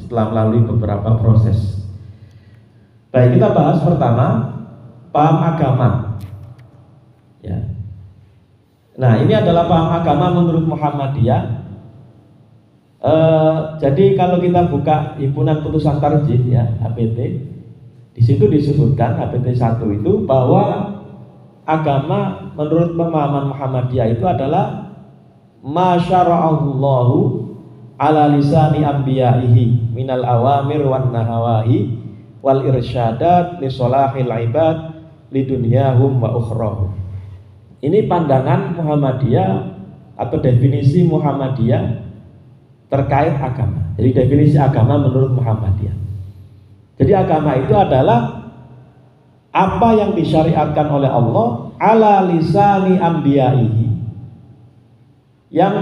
setelah melalui beberapa proses. Baik, kita bahas pertama paham agama. Ya. Nah, ini adalah paham agama menurut Muhammadiyah. Jadi kalau kita buka himpunan putusan tarjih ya HPT, di situ disebutkan HPT 1 itu bahwa agama menurut pemahaman Muhammadiyah itu adalah ma syara'allahu ala lisani anbiya'ihi minal awamir wan nahawahi wal irsyadat li solahil ibad li dunyahum wa ukhrahum. Ini pandangan Muhammadiyah atau definisi Muhammadiyah terkait agama. Jadi definisi agama menurut Muhammadiyah. Jadi agama itu adalah apa yang disyariatkan oleh Allah ala lisani anbiya'ihi, yang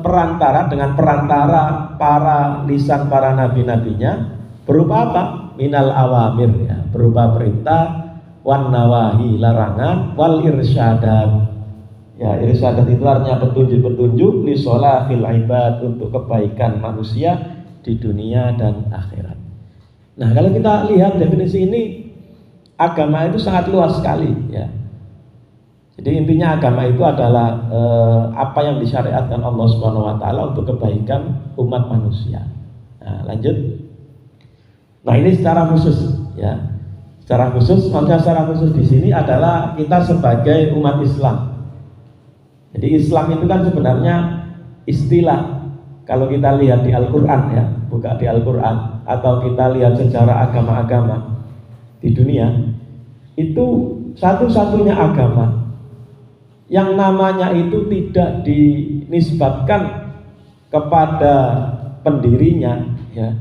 perantara dengan perantara para lisan para nabi-nabinya, berupa apa? Minal awamir ya, berupa perintah, wan nawahi larangan, wal irsyadat. Ya, irsyadat itu artinya petunjuk-petunjuk li sholahil ibad, untuk kebaikan manusia di dunia dan akhirat. Nah, kalau kita lihat definisi ini, agama itu sangat luas sekali ya. Jadi intinya agama itu adalah apa yang disyariatkan Allah Subhanahu wa taala untuk kebaikan umat manusia. Nah, lanjut. Nah, ini secara khusus ya. Secara khusus, maksudnya secara khusus di sini adalah kita sebagai umat Islam. Jadi Islam itu kan sebenarnya istilah. Kalau kita lihat di Al-Quran ya, buka di Al-Quran, atau kita lihat sejarah agama-agama di dunia, itu satu-satunya agama yang namanya itu tidak dinisbatkan kepada pendirinya ya,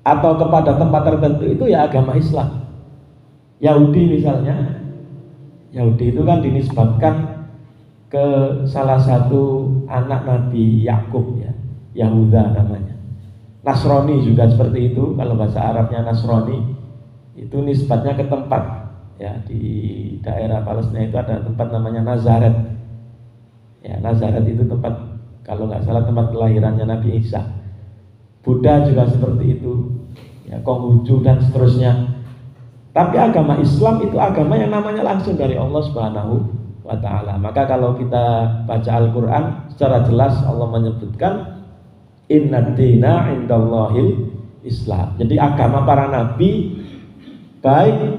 atau kepada tempat tertentu, itu ya agama Islam. Yahudi misalnya, Yahudi itu kan dinisbatkan ke salah satu anak Nabi Yakub ya, Yahuda namanya. Nasrani juga seperti itu, kalau bahasa Arabnya Nasrani, itu nisbatnya ke tempat ya, di daerah Palestina itu ada tempat namanya Nazaret. Ya, Nazaret itu tempat, kalau nggak salah tempat kelahirannya Nabi Isa. Buddha juga seperti itu, ya, Konghucu dan seterusnya. Tapi agama Islam itu agama yang namanya langsung dari Allah Subhanahu wa ta'ala. Maka kalau kita baca Al-Quran, secara jelas Allah menyebutkan inna dina indallahil Islam. Jadi agama para nabi, baik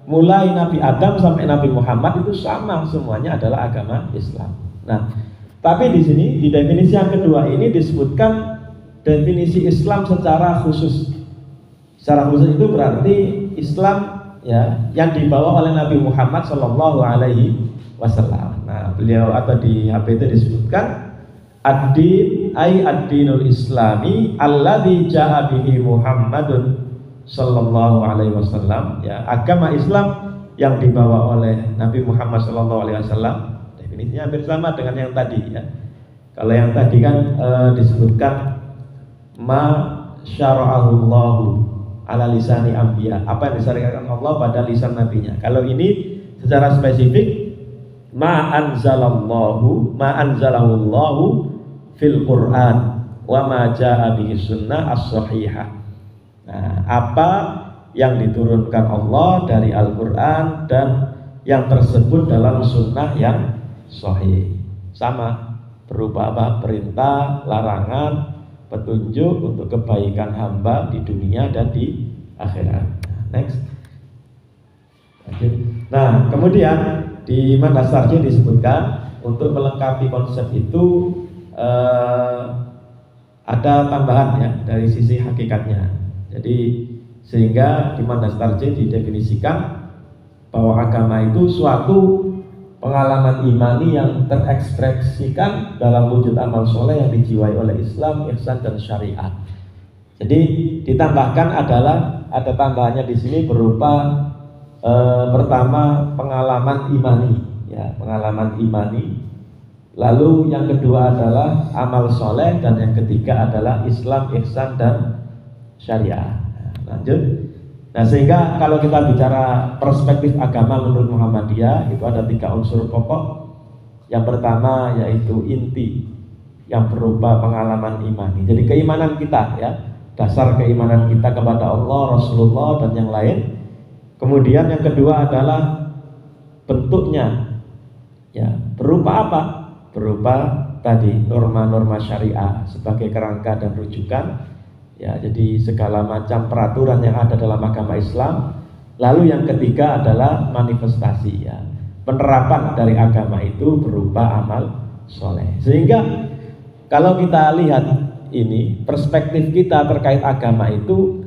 mulai Nabi Adam sampai Nabi Muhammad, itu sama, semuanya adalah agama Islam. Nah, tapi di sini di definisi yang kedua ini disebutkan definisi Islam secara khusus. Secara khusus itu berarti Islam ya yang dibawa oleh Nabi Muhammad Shallallahu Alaihi Wasallam. Nah, beliau atau di HPT disebutkan ad-din ay ad-dinul islami alladzi jaa bihi Muhammadun sallallahu alaihi wasallam, ya, agama Islam yang dibawa oleh Nabi Muhammad sallallahu alaihi wasallam. Definisinya hampir sama dengan yang tadi ya. Kalau yang tadi kan disebutkan ma syara'allahu ala lisani anbiya, apa yang disyariatkan Allah pada lisan nabinya. Kalau ini secara spesifik ma anzalallahu fil Quran wa ma jaa bihi sunnah as-sahihah. Nah, apa yang diturunkan Allah dari Al-Quran dan yang tersebut dalam sunnah yang sahih, sama, berupa apa? Perintah, larangan, petunjuk untuk kebaikan hamba di dunia dan di akhirat. Next. Nah, kemudian di Mandasarji disebutkan untuk melengkapi konsep itu ada tambahan ya dari sisi hakikatnya. Jadi sehingga di Mandasarji didefinisikan bahwa agama itu suatu pengalaman imani yang terekspresikan dalam wujud amal soleh yang dijiwai oleh Islam, ihsan dan syariat. Jadi ditambahkan adalah ada tambahannya di sini berupa pertama pengalaman imani, ya, pengalaman imani. Lalu yang kedua adalah amal soleh dan yang ketiga adalah Islam, ihsan dan syariah. Lanjut. Nah, sehingga kalau kita bicara perspektif agama menurut Muhammadiyah itu ada 3 unsur pokok. Yang pertama yaitu inti, yang berupa pengalaman imani. Jadi keimanan kita ya, dasar keimanan kita kepada Allah, Rasulullah dan yang lain. Kemudian yang kedua adalah bentuknya ya, berupa apa? Berupa tadi norma-norma syariah sebagai kerangka dan rujukan ya. Jadi segala macam peraturan yang ada dalam agama Islam. Lalu yang ketiga adalah manifestasi ya, penerapan dari agama itu berupa amal soleh. Sehingga kalau kita lihat ini, perspektif kita terkait agama itu,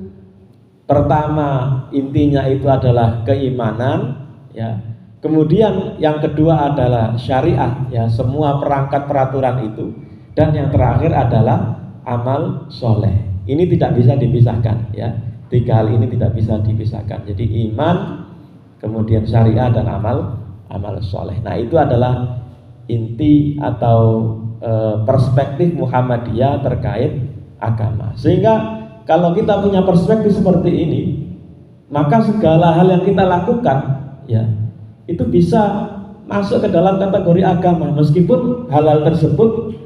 pertama intinya itu adalah keimanan ya. Kemudian yang kedua adalah syariat ya, semua perangkat peraturan itu. Dan yang terakhir adalah amal soleh. Ini tidak bisa dipisahkan ya. Tiga hal ini tidak bisa dipisahkan. Jadi iman, kemudian syariat dan amal soleh. Nah itu adalah inti atau perspektif Muhammadiyah terkait agama. Sehingga kalau kita punya perspektif seperti ini, maka segala hal yang kita lakukan ya, itu bisa masuk ke dalam kategori agama, meskipun hal-hal tersebut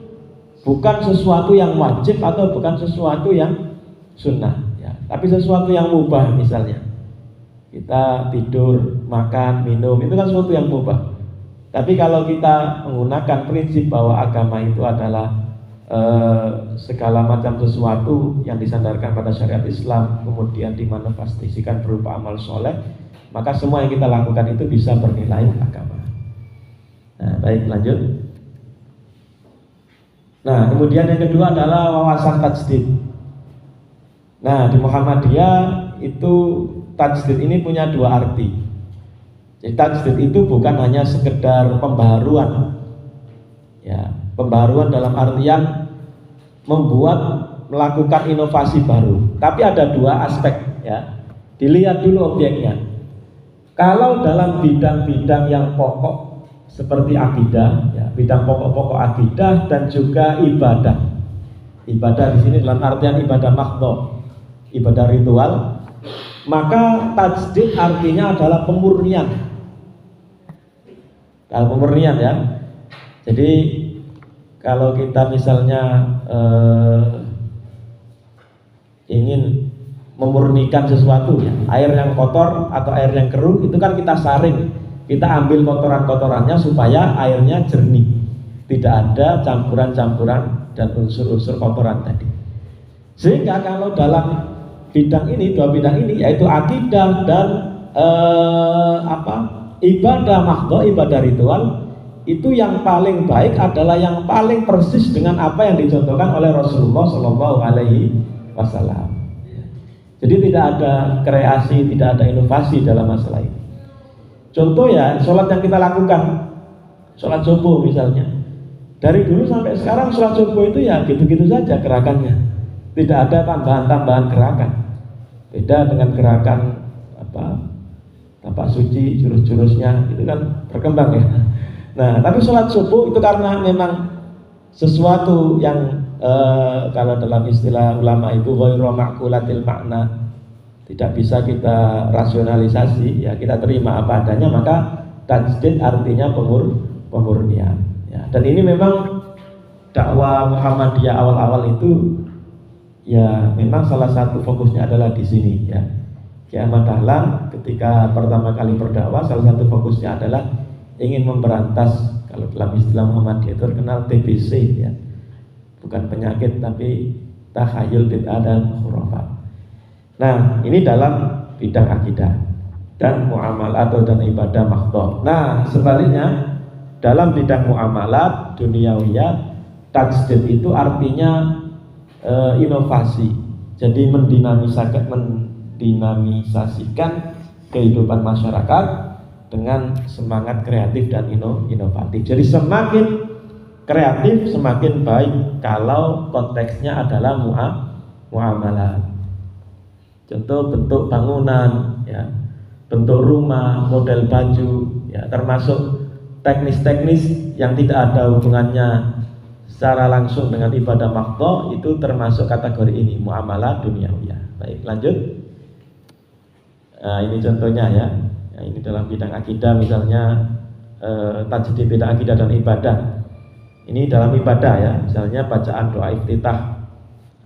bukan sesuatu yang wajib atau bukan sesuatu yang sunnah ya, tapi sesuatu yang mubah. Misalnya kita tidur, makan, minum, itu kan sesuatu yang mubah. Tapi kalau kita menggunakan prinsip bahwa agama itu adalah segala macam sesuatu yang disandarkan pada syariat Islam, kemudian dimanifestasikan berupa amal soleh, maka semua yang kita lakukan itu bisa bernilai agama. Nah, baik, lanjut. Nah, kemudian yang kedua adalah wawasan tajdid. Nah, di Muhammadiyah itu tajdid ini punya dua arti. Jadi tajdid itu bukan hanya sekedar pembaharuan ya, pembaharuan dalam artian melakukan inovasi baru. Tapi ada dua aspek ya. Dilihat dulu objeknya. Kalau dalam bidang-bidang yang pokok seperti akidah ya, bidang pokok-pokok akidah dan juga ibadah. Ibadah di sini dalam artian ibadah mahdhah, ibadah ritual, maka tajdid artinya adalah pemurnian. Kalau pemurnian ya. Jadi kalau kita misalnya ingin memurnikan sesuatu ya, air yang kotor atau air yang keruh itu kan kita saring, kita ambil kotoran-kotorannya supaya airnya jernih, tidak ada campuran-campuran dan unsur-unsur kotoran tadi. Sehingga kalau dalam bidang ini, dua bidang ini yaitu akidah dan ibadah mahdhah, ibadah ritual, itu yang paling baik adalah yang paling persis dengan apa yang dicontohkan oleh Rasulullah Shallallahu Alaihi Wasallam. Jadi tidak ada kreasi, tidak ada inovasi dalam masalah ini. Contoh ya, sholat yang kita lakukan, sholat subuh misalnya, dari dulu sampai sekarang sholat subuh itu ya gitu-gitu saja gerakannya, tidak ada tambahan-tambahan gerakan. Beda dengan gerakan tapak suci, jurus-jurusnya itu kan berkembang ya. Nah, tapi sholat subuh itu karena memang sesuatu yang kalau dalam istilah ulama itu ghairu ma'qulatil makna, tidak bisa kita rasionalisasi ya, kita terima apa adanya, maka tajdid artinya pemurnian ya. Dan ini memang dakwah Muhammadiyah awal-awal itu ya, memang salah satu fokusnya adalah di sini ya. Kiai Ahmad Dahlan ketika pertama kali berdakwah, salah satu fokusnya adalah ingin memberantas, kalau dalam istilah Muhammadiyah itu terkenal TBC ya, bukan penyakit tapi takhayul bid'ah dan khurafat. Nah, ini dalam bidang akidah dan muamalat dan ibadah mahdhah. Nah, sebaliknya dalam bidang muamalat duniawiyah, tajdid itu artinya inovasi. Jadi mendinamisasikan kehidupan masyarakat dengan semangat kreatif dan inovatif. Jadi semakin kreatif semakin baik kalau konteksnya adalah muamalah. Contoh bentuk bangunan ya, bentuk rumah, model baju ya, termasuk teknis-teknis yang tidak ada hubungannya secara langsung dengan ibadah mahdhah, itu termasuk kategori ini, muamalah duniawiyah. Baik, lanjut. Nah, ini contohnya ya. Nah, ini dalam bidang akidah misalnya tajdid bidang akidah dan ibadah. Ini dalam ibadah ya, misalnya bacaan doa iftitah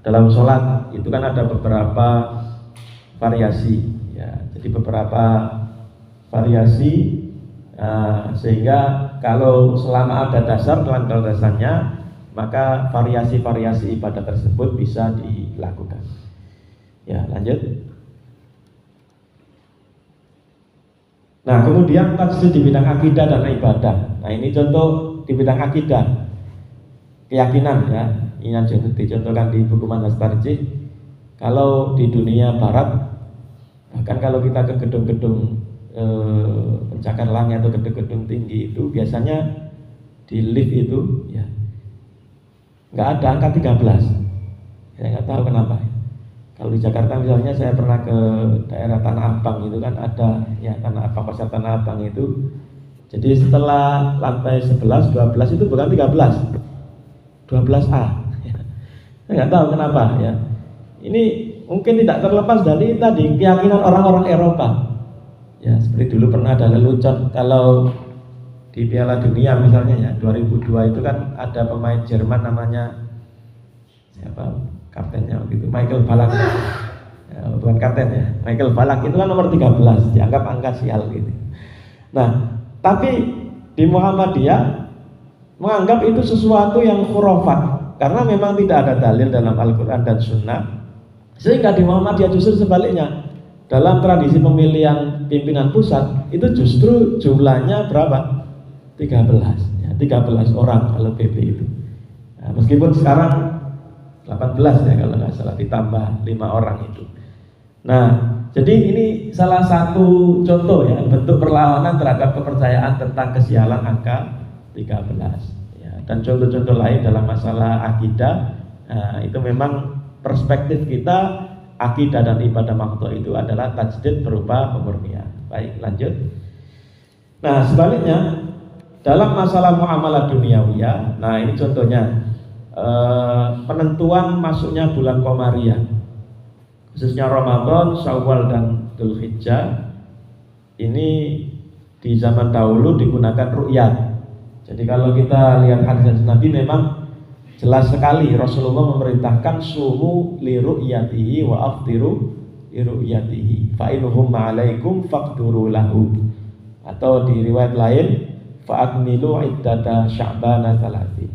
dalam sholat itu kan ada beberapa variasi ya, jadi beberapa variasi sehingga kalau selama ada dasar dalam dasarnya, maka variasi-variasi ibadah tersebut bisa dilakukan. Ya, lanjut. Nah, kemudian tajdid di bidang akidah dan ibadah. Nah, ini contoh di bidang akidah, keyakinan ya. Ini yang dicontohkan di buku Manhaj Tarjih. Kalau di dunia barat, bahkan kalau kita ke gedung-gedung pencakar langit atau gedung-gedung tinggi itu biasanya di lift itu ya nggak ada angka 13. Saya nggak tahu kenapa. Kalau di Jakarta misalnya saya pernah ke daerah Tanah Abang itu kan ada ya Tanah Abang, pasar Tanah Abang itu. Jadi setelah lantai 11, 12 itu bukan 13, 12A. Saya nggak tahu kenapa ya. Ini mungkin tidak terlepas dari tadi keyakinan orang-orang Eropa. Ya seperti dulu pernah ada lelucon kalau di Piala Dunia misalnya ya 2002 itu kan ada pemain Jerman namanya siapa kaptennya gitu, Michael Ballack ya, bukan kapten ya, Michael Ballack itu kan nomor 13 dianggap angka sial gitu. Nah tapi di Muhammadiyah menganggap itu sesuatu yang khurafat karena memang tidak ada dalil dalam Al-Quran dan Sunnah, sehingga di Muhammadiyah justru sebaliknya. Dalam tradisi pemilihan pimpinan pusat itu justru jumlahnya berapa? 13 ya, 13 orang kalau PP itu. Nah, meskipun sekarang 18 ya kalau nggak salah, ditambah 5 orang itu. Nah, jadi ini salah satu contoh ya bentuk perlawanan terhadap kepercayaan tentang kesialan angka 13 ya. Dan contoh-contoh lain dalam masalah akidah, itu memang perspektif kita akidah dan ibadah makhluk itu adalah tajdid berupa pemurnian. Baik, lanjut. Nah, sebaliknya dalam masalah muamalah duniawiyah, nah ini contohnya penentuan masuknya bulan Qamariyah, khususnya Ramadan, Syawal dan Dzulhijjah. Ini di zaman dahulu digunakan ru'yat. Jadi kalau kita lihat hadis Nabi memang jelas sekali Rasulullah memerintahkan sumu li ru'yatihi wa aftiru li ru'yatihi fa inhum ma'alaikum faqduru lahu, atau di riwayat lain fa'akmilu iddata sya'bana salatin,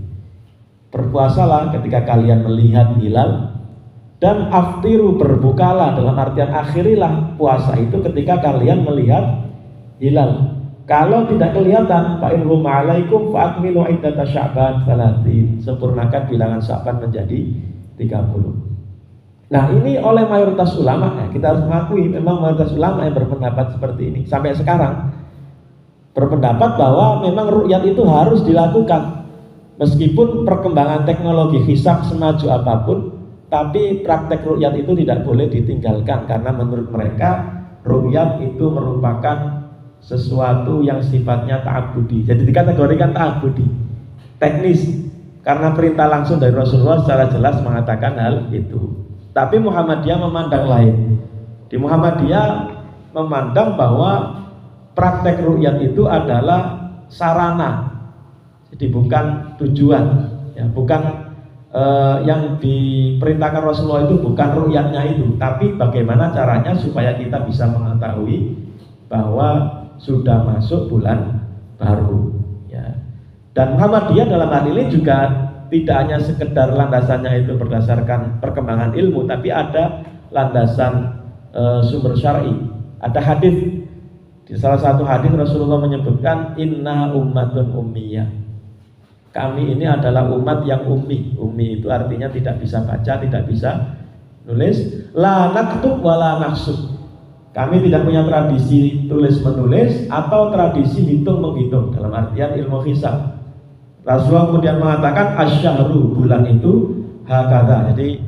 berpuasalah ketika kalian melihat hilal, dan aftiru berbukalah dalam artian akhirilah puasa itu ketika kalian melihat hilal. Kalau tidak kelihatan, fa'inhum ma'alaikum fa'akmilu iddata sya'ban salatin, sempurnakan bilangan Sya'ban menjadi 30. Nah ini oleh mayoritas ulama ya, kita harus mengakui memang mayoritas ulama yang berpendapat seperti ini sampai sekarang, berpendapat bahwa memang ru'yat itu harus dilakukan meskipun perkembangan teknologi hisab semaju apapun, tapi praktek ru'yat itu tidak boleh ditinggalkan karena menurut mereka ru'yat itu merupakan sesuatu yang sifatnya ta'abudi. Jadi dikategorikan ta'abudi, teknis, karena perintah langsung dari Rasulullah secara jelas mengatakan hal itu. Tapi Muhammadiyah memandang lain. Di Muhammadiyah memandang bahwa praktek ru'yat itu adalah sarana, jadi bukan tujuan ya, bukan yang diperintahkan Rasulullah itu bukan ru'yatnya itu, tapi bagaimana caranya supaya kita bisa mengetahui bahwa sudah masuk bulan baru ya. Dan Muhammadiyah dalam hal ini juga tidak hanya sekedar landasannya itu berdasarkan perkembangan ilmu, tapi ada landasan sumber syar'i. Ada hadis, di salah satu hadis Rasulullah menyebutkan inna ummatun ummiyah, kami ini adalah umat yang ummi. Ummi itu artinya tidak bisa baca, tidak bisa nulis. La naktub wa la nahsub, kami tidak punya tradisi tulis menulis atau tradisi hitung menghitung dalam artian ilmu hisab. Rasulullah kemudian mengatakan asyahru, bulan itu hakadha. Jadi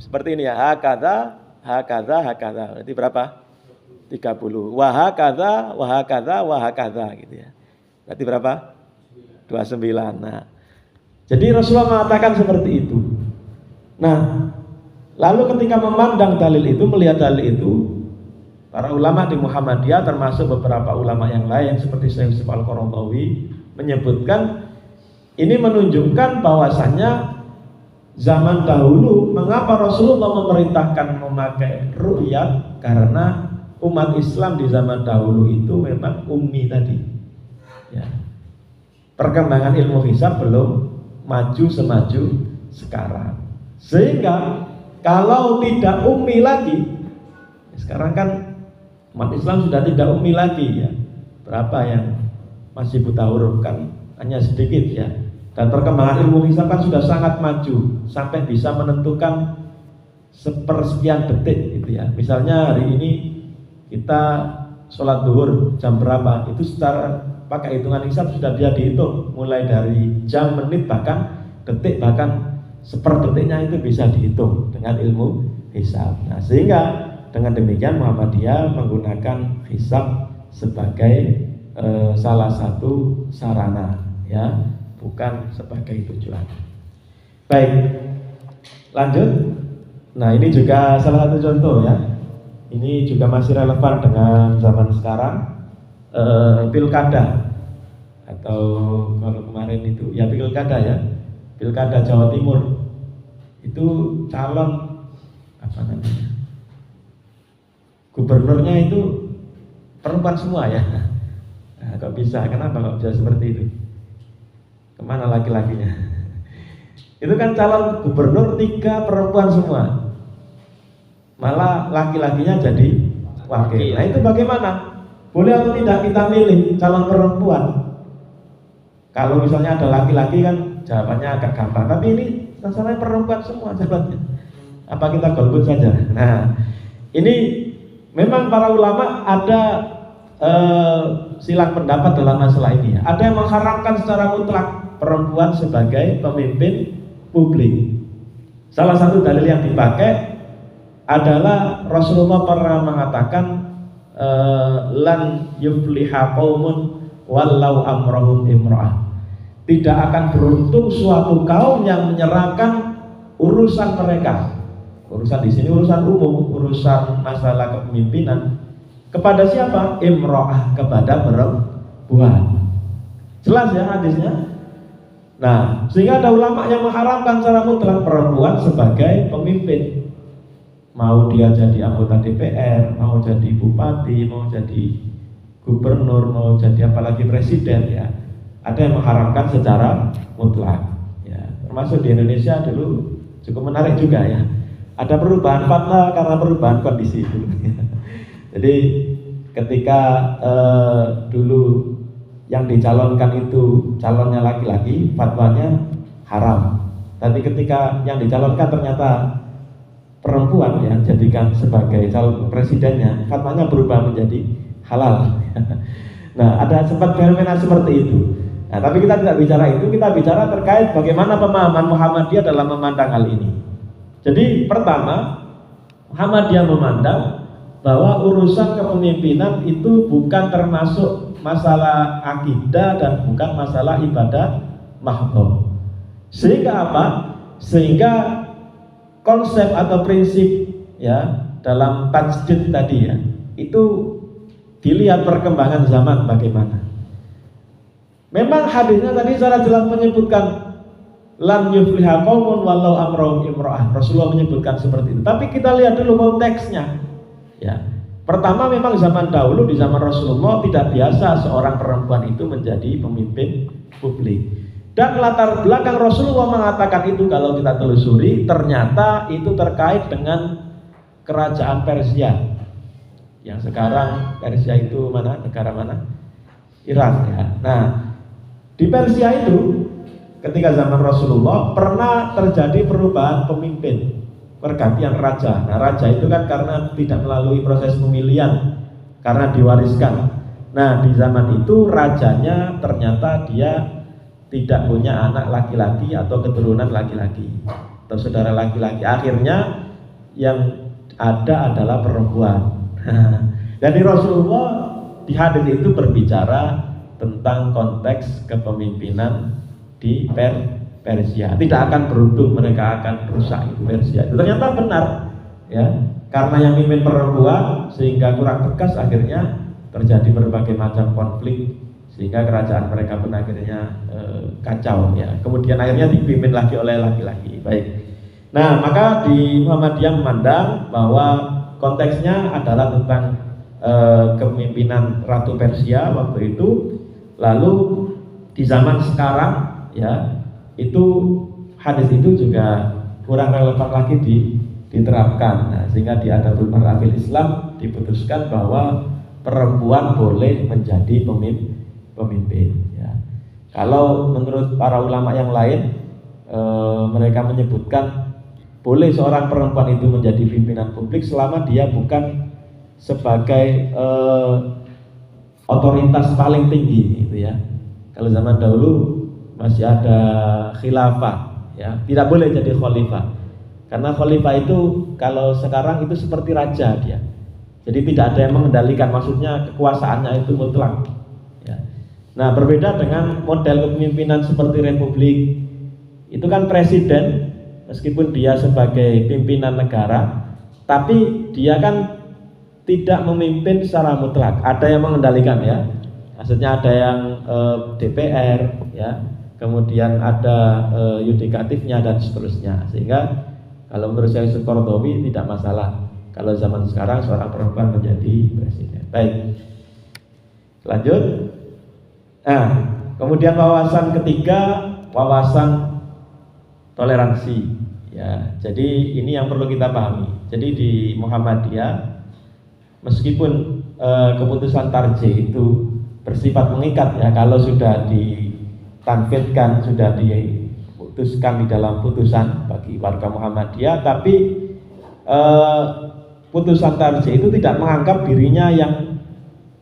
seperti ini ya, hakadha, hakadha, hakadha. Berarti berapa? 30. Wa hakadha, wa hakadha, wa hakadha gitu ya. Berarti berapa? 29. Nah, jadi Rasulullah mengatakan seperti itu. Nah, lalu ketika memandang dalil itu, melihat dalil itu, para ulama di Muhammadiyah termasuk beberapa ulama yang lain seperti Syekh Yusuf Al-Qaradawi menyebutkan Ini menunjukkan bahwasannya zaman dahulu mengapa Rasulullah memerintahkan memakai ru'yat, karena umat Islam di zaman dahulu itu memang ummi tadi. Ya. Perkembangan ilmu hisab belum maju semaju sekarang. Sehingga kalau tidak ummi lagi, sekarang kan umat Islam sudah tidak ummi lagi ya. Berapa yang masih buta huruf kan hanya sedikit ya. Dan perkembangan ilmu hisab kan sudah sangat maju sampai bisa menentukan sepersekian detik gitu ya. Misalnya hari ini kita sholat zuhur jam berapa, itu secara pakai hitungan hisab sudah bisa dihitung, mulai dari jam, menit, bahkan detik, bahkan seperdetiknya itu bisa dihitung dengan ilmu hisab. Nah, sehingga dengan demikian Muhammadiyah menggunakan hisab sebagai salah satu sarana ya, bukan sebagai tujuan. Baik, lanjut. Nah, ini juga salah satu contoh ya. Ini juga masih relevan dengan zaman sekarang. Pilkada, atau kalau kemarin itu ya pilkada ya, pilkada Jawa Timur itu calon apa namanya, gubernurnya itu perempuan semua ya. Nah, kok bisa? Kenapa kok bisa seperti itu? Kemana laki-lakinya? Itu kan calon gubernur 3 perempuan semua, malah laki-lakinya jadi wakil. Nah, itu bagaimana? Boleh atau tidak kita milih calon perempuan? Kalau misalnya ada laki-laki kan jawabannya agak gampang, tapi ini masalahnya perempuan semua jawabannya. Apa kita golput saja? Nah, ini memang para ulama ada silang pendapat dalam masalah ini. Ada yang mengharamkan secara mutlak perempuan sebagai pemimpin publik. Salah satu dalil yang dipakai adalah Rasulullah pernah mengatakan lan yufliha qaumun wallau amrahum imra'ah. Tidak akan beruntung suatu kaum yang menyerahkan urusan mereka. Urusan di sini urusan umum, urusan masalah kepemimpinan kepada siapa? Imra'ah, kepada perempuan. Jelas ya hadisnya. Nah, sehingga ada ulama yang mengharamkan secara mutlak perempuan sebagai pemimpin. Mau dia jadi anggota DPR, mau jadi bupati, mau jadi gubernur, mau jadi apalagi presiden ya. Ada yang mengharamkan secara mutlak ya. Termasuk di Indonesia dulu cukup menarik juga ya. Ada perubahan fatwa karena perubahan kondisi dulu ya. Jadi ketika dulu yang dicalonkan itu calonnya laki-laki, fatwanya haram. Tapi ketika yang dicalonkan ternyata perempuan yang jadikan sebagai calon presidennya, fatwanya berubah menjadi halal. Nah, ada sempat fenomena seperti itu. Nah, tapi kita tidak bicara itu, kita bicara terkait bagaimana pemahaman Muhammadiyah dalam memandang hal ini. Jadi pertama, Muhammadiyah memandang bahwa urusan kepemimpinan itu bukan termasuk masalah akidah dan bukan masalah ibadah mahdhah. Sehingga apa? Sehingga konsep atau prinsip ya dalam tajdid tadi ya, itu dilihat perkembangan zaman bagaimana. Memang hadisnya tadi secara jelas menyebutkan lam yufliha qaumun walau amrahum imra'ah. Rasulullah menyebutkan seperti itu. Tapi kita lihat dulu konteksnya. Ya. Pertama, memang zaman dahulu di zaman Rasulullah tidak biasa seorang perempuan itu menjadi pemimpin publik. Dan latar belakang Rasulullah mengatakan itu kalau kita telusuri ternyata itu terkait dengan kerajaan Persia. Yang sekarang Persia itu mana? Negara mana? Iran ya. Nah, di Persia itu ketika zaman Rasulullah pernah terjadi perubahan pemimpin, pergantian raja. Nah, raja itu kan karena tidak melalui proses pemilihan, karena diwariskan. Nah, di zaman itu rajanya ternyata dia tidak punya anak laki-laki atau keturunan laki-laki atau saudara laki-laki. Akhirnya yang ada adalah perempuan. Jadi Rasulullah di hadis itu berbicara tentang konteks kepemimpinan di Persia. Tidak akan beruntung, mereka akan rusak itu Persia. Itu ternyata benar ya. Karena yang mimpin perempuan sehingga kurang tegas, akhirnya terjadi berbagai macam konflik sehingga kerajaan mereka pun akhirnya kacau ya. Kemudian akhirnya dipimpin lagi oleh laki-laki. Baik. Nah, maka di Muhammadiyah memandang bahwa konteksnya adalah tentang kepemimpinan Ratu Persia waktu itu. Lalu di zaman sekarang ya, itu hadis itu juga kurang relevan lagi diterapkan. Nah, sehingga di Adabul Mar'afil Islam diputuskan bahwa perempuan boleh menjadi pemimpin ya. Kalau menurut para ulama yang lain, mereka menyebutkan boleh seorang perempuan itu menjadi pimpinan publik selama dia bukan sebagai otoritas paling tinggi gitu ya. Kalau zaman dahulu masih ada khilafah ya, tidak boleh jadi khalifah. Karena khalifah itu kalau sekarang itu seperti raja dia. Jadi tidak ada yang mengendalikan, maksudnya kekuasaannya itu mutlak ya. Nah, berbeda dengan model kepemimpinan seperti republik. Itu kan presiden meskipun dia sebagai pimpinan negara, tapi dia kan tidak memimpin secara mutlak. Ada yang mengendalikan ya. Maksudnya ada yang DPR ya, kemudian ada yudikatifnya dan seterusnya. Sehingga kalau menurut saya Qaradawi tidak masalah kalau zaman sekarang seorang perempuan menjadi presiden. Baik. Lanjut. Nah, kemudian wawasan ketiga, wawasan toleransi ya. Jadi ini yang perlu kita pahami. Jadi di Muhammadiyah meskipun keputusan tarjih itu bersifat mengikat ya, kalau sudah ditanfidkan, sudah diputuskan di dalam putusan bagi warga Muhammadiyah, tapi putusan tarjih itu tidak menganggap dirinya yang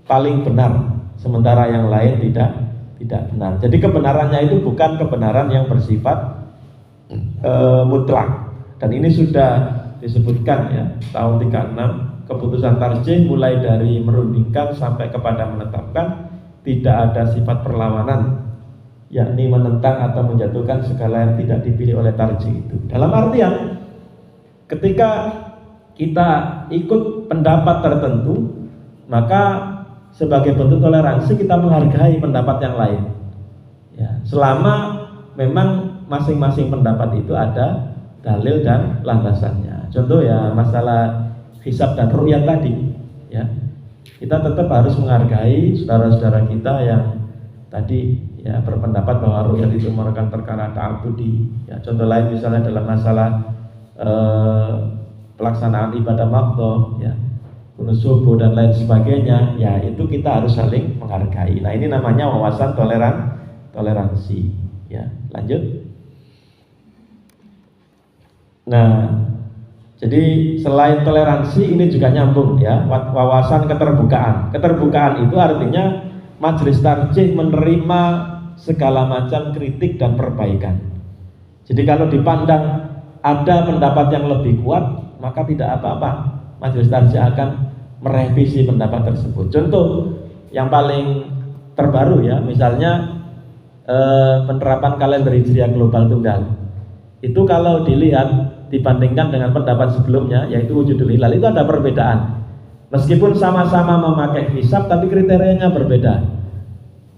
paling benar, sementara yang lain tidak benar. Jadi kebenarannya itu bukan kebenaran yang bersifat mutlak. Dan ini sudah disebutkan ya, tahun 36 keputusan tarjih mulai dari merundingkan sampai kepada menetapkan tidak ada sifat perlawanan, yakni menentang atau menjatuhkan segala yang tidak dipilih oleh tarjih itu. Dalam artian ketika kita ikut pendapat tertentu, maka sebagai bentuk toleransi kita menghargai pendapat yang lain ya, selama memang masing-masing pendapat itu ada dalil dan landasannya. Contoh ya, masalah hisab dan ru'yat tadi ya, kita tetap harus menghargai saudara-saudara kita yang tadi ya berpendapat bahwa ru'yat itu merupakan perkara ta'abudi ya. Contoh lain misalnya dalam masalah pelaksanaan ibadah maqdha ya, kunut subuh dan lain sebagainya ya, itu kita harus saling menghargai. Nah, ini namanya wawasan toleransi ya. Lanjut. Nah, jadi selain toleransi ini juga nyambung ya, wawasan keterbukaan. Keterbukaan itu artinya majelis tarjih menerima segala macam kritik dan perbaikan. Jadi kalau dipandang ada pendapat yang lebih kuat, maka tidak apa-apa, majelis tarjih akan merevisi pendapat tersebut. Contoh yang paling terbaru ya, misalnya penerapan kalender Hijriah global tunggal. Itu kalau dilihat dibandingkan dengan pendapat sebelumnya, yaitu wujudul hilal, itu ada perbedaan. Meskipun sama-sama memakai hisab, tapi kriterianya berbeda.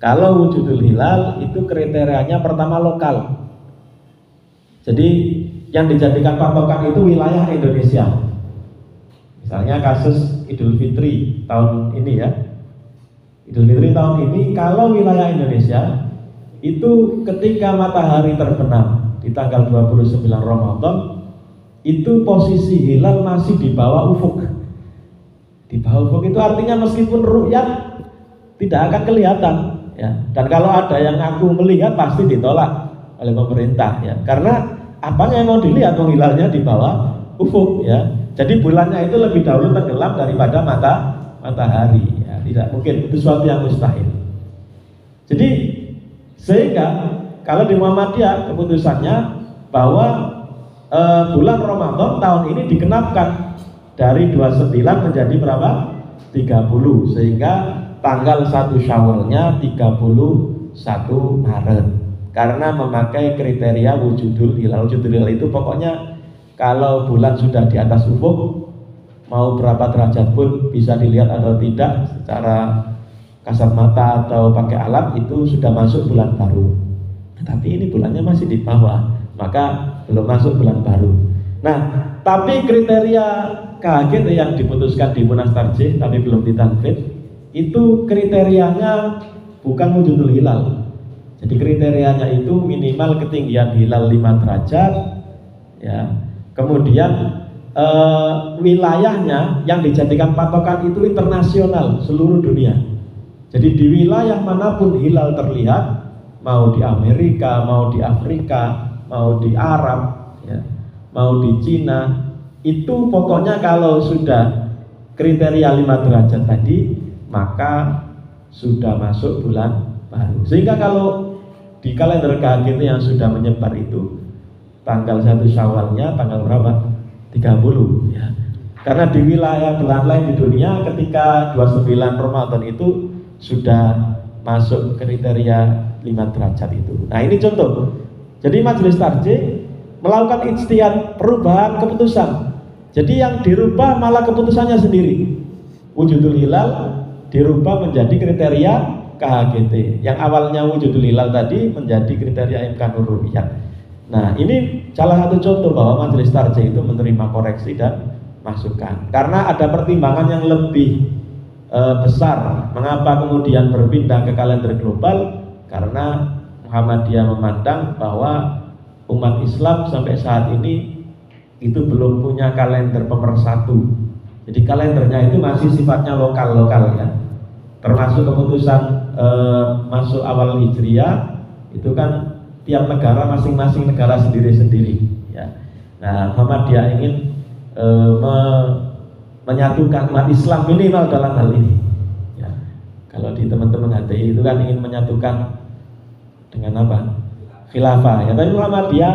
Kalau wujudul hilal itu kriterianya pertama lokal. Jadi yang dijadikan patokan itu wilayah Indonesia. Misalnya kasus Idul Fitri tahun ini ya. Idul Fitri tahun ini kalau wilayah Indonesia itu ketika matahari terbenam di tanggal 29 Ramadan, itu posisi hilal masih di bawah ufuk. Di bawah ufuk itu artinya meskipun ru'yat tidak akan kelihatan ya. Dan kalau ada yang ngaku melihat pasti ditolak oleh pemerintah ya. Karena apanya yang mau dilihat, hilalnya di bawah ufuk ya. Jadi bulannya itu lebih dahulu tenggelam daripada matahari ya. Tidak mungkin, itu sesuatu yang mustahil. Jadi sehingga kalau di Muhammadiyah keputusannya bahwa bulan Ramadan tahun ini digenapkan dari 29 menjadi berapa? 30, sehingga tanggal 1 Syawalnya 31 Maret karena memakai kriteria wujudul hilal. Wujudul hilal itu pokoknya kalau bulan sudah di atas ufuk, mau berapa derajat pun bisa dilihat atau tidak secara kasat mata atau pakai alat itu sudah masuk bulan baru. Tapi ini bulannya masih di bawah, maka belum masuk bulan baru. Nah, tapi kriteria KHGT yang diputuskan di Munas Tarjih tapi belum ditanfidz, itu kriterianya bukan wujudul hilal. Jadi kriterianya itu minimal ketinggian hilal 5 derajat, ya. Kemudian wilayahnya yang dijadikan patokan itu internasional, seluruh dunia. Jadi di wilayah manapun hilal terlihat, mau di Amerika, mau di Afrika, mau di Arab, ya, mau di Cina, itu pokoknya kalau sudah kriteria 5 derajat tadi, maka sudah masuk bulan baru. Sehingga kalau di kalender KHGT yang sudah menyebar itu, tanggal 1 Syawalnya tanggal berapa? 30, ya. Karena di wilayah belahan lain di dunia ketika 29 Ramadan itu sudah masuk kriteria 5 derajat itu. Nah, ini contoh. Jadi Majelis Tarjih melakukan ijtihad perubahan keputusan. Jadi yang dirubah malah keputusannya sendiri. Wujudul hilal dirubah menjadi kriteria KHGT. Yang awalnya wujudul hilal tadi menjadi kriteria imkanur ru'yat. Nah, ini salah satu contoh bahwa Majelis Tarjih itu menerima koreksi dan masukan. Karena ada pertimbangan yang lebih besar. Mengapa kemudian berpindah ke kalender global? Karena Muhammadiyah memandang bahwa umat Islam sampai saat ini itu belum punya kalender pemersatu. Jadi kalendernya itu masih sifatnya lokal-lokal, ya. Termasuk keputusan masuk awal Hijriah itu kan tiap negara masing-masing negara sendiri-sendiri, ya. Nah, Muhammadiyah ingin menyatukan umat Islam minimal dalam hal ini, ya. Kalau di teman-teman HTI itu kan ingin menyatukan dengan apa? Khilafah, ya. Tapi Muhammadiyah